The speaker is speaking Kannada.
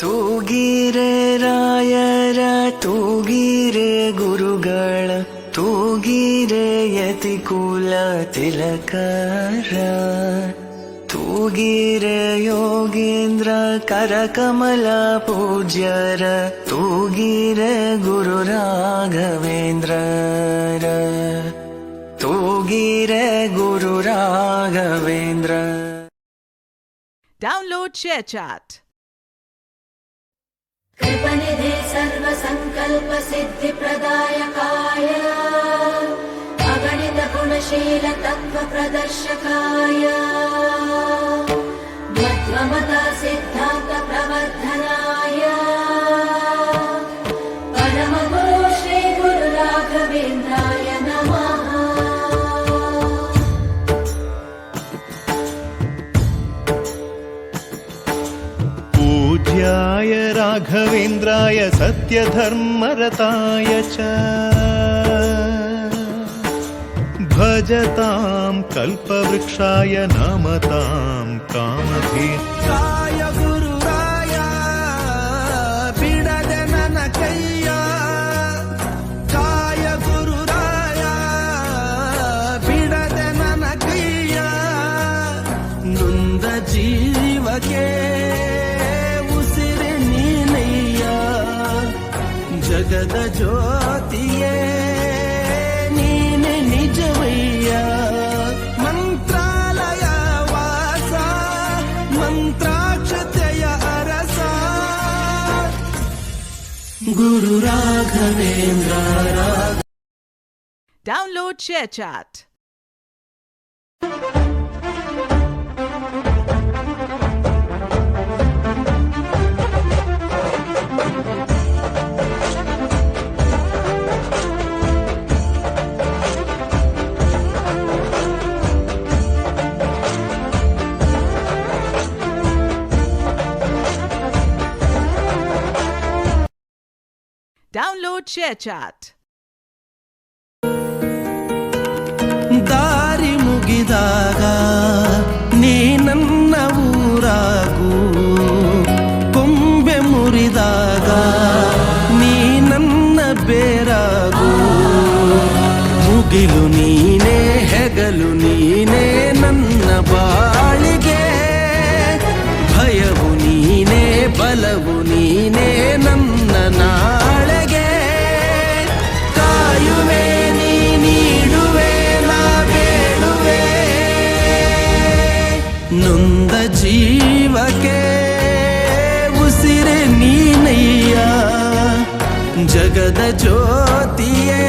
ತೂಗಿರೆ ರಾಯರ ತೂಗಿರೆ ಗುರುಗಳ ತೂಗಿರೆ ಯತಿಕುಲ ತಿಲಕರ ತೂಗಿರೆ ಯೋಗೇಂದ್ರ ಕರಕಮಲ ಪೂಜ್ಯರ ತೂಗಿರೆ ಗುರು ರಾಘವೇಂದ್ರರ ತೂಗಿರೆ ಗುರು ರಾಘವೇಂದ್ರ. Download ShareChat. कृपनिधे सर्वसङ्कल्प सिद्धिप्रदायकाय अगणित गुणशील तत्त्व प्रदर्शकाय मध्वमता सिद्धान्त प्रवर्धनाय परमगुरु श्री गुरु राघवेन्द्राय नमः. पूज्याय राघवेन्द्राय सत्यधर्मरताय च भजतां कल्पवृक्षाय नमतां कामधेनुये ಗುರುರಾಯ ಬಿಡದೆ ನನ್ನ ಕೈಯ ಕಾಯ ಗುರುರಾಯ ಬಿಡದೆ ನನ್ನ ಕೈಯ ನೊಂದ ಜೀವಕ್ಕೆ ಉಸಿರೆ ನೀನಯ್ಯ ಜಗದ ಜ್ಯೋತಿಯೇ ನೀನೆ ನಿಜವಯ್ಯ ಮಂತ್ರಾಲಯ ವಾಸ ಮಂತ್ರಾಕ್ಷತೆಯ ಅರಸ Guru Raghavendra. Download ShareChat. Download ShareChat. ದಾರಿ ಮುಗಿದಾಗ ನೀ ನನ್ನ ಊರಾಗು, ಕೊಂಬೆ ಮುರಿದಾಗ ನೀ ನನ್ನ ಬೇರಾಗು, ಮುಗಿಲು ನೀನೇ ಹೆಗಲು ನೀನೇ ನನ್ನ ಬಾಳಿಗೆ, ಭಯವು ನೀನೇ ಬಲವು ನೀನೇ ನನ್ನ ನಾಳೆಗೆ, ಕಾಯುವೆ ನೀ ನೀಡುವೆ ನಾ ಬೇಡುವೆ, ನೊಂದ ಜೀವಕ್ಕೆ ಉಸಿರೆ ನೀನಯ್ಯ ಜಗದ ಜ್ಯೋತಿಯೇ